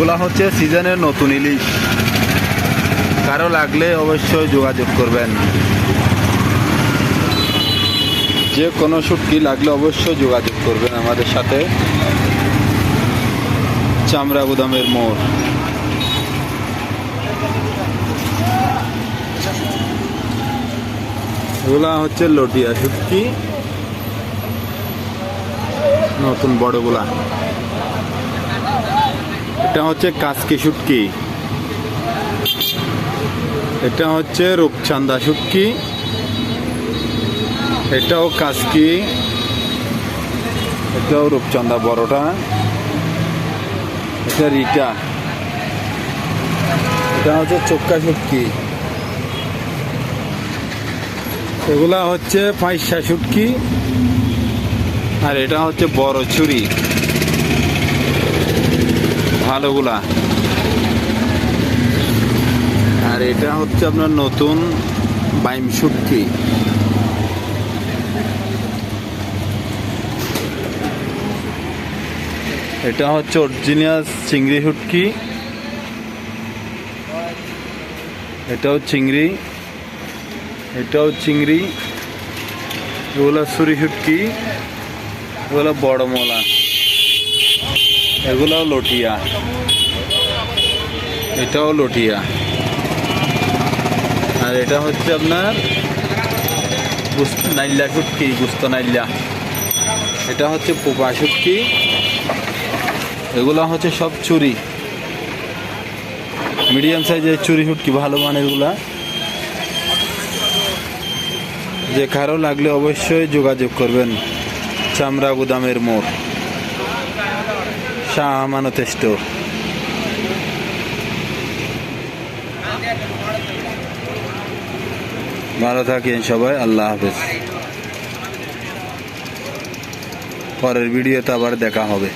এগুলা হচ্ছে সিজনের নতুন ইলিশ। কারো লাগলে অবশ্যই যোগাযোগ করবেন। যে কোনো শুটকি লাগলে অবশ্যই যোগাযোগ করবেন আমাদের সাথে। চামড়া গুদামের মোড়। এগুলা হচ্ছে লটিয়া শুটকি, নতুন বড়গুলা। এটা হচ্ছে কাসকি শুটকি, এটা হচ্ছে রূপচাঁদা শুটকি, এটাও কাসকি, এটাও রূপচাঁদা বড়টা, এটা রিটা, এটা হচ্ছে চোক্কা শুটকি, এগুলা হচ্ছে পাইসা শুটকি, আর এটা হচ্ছে বড় ছুরি ভালোগুলা। আর এটা হচ্ছে আপনার নতুন বাইম শুটকি। এটা হচ্ছে অরিজিনাল চিংড়ি শুটকি, এটাও চিংড়ি, এটাও চিংড়ি। এগুলো ছুরি শুটকি, এগুলো বড় মোলা, এগুলোও লটিয়া, এটাও লটিয়া। আর এটা হচ্ছে আপনার নাইল্লা শুটকি, গুস্ত নাইল্লা। এটা হচ্ছে পোপা শুটকি, এগুলো হচ্ছে সব চুরি, মিডিয়াম সাইজের চুরি শুটকি, ভালো মানের এগুলা। যে কারো লাগলে অবশ্যই যোগাযোগ করবেন। চামড়া গুদামের মোড়, শাহ আমানত স্টোর। ভালো থাকেন সবাই, আল্লাহ হাফেজ। পরের ভিডিওতে আবার দেখা হবে।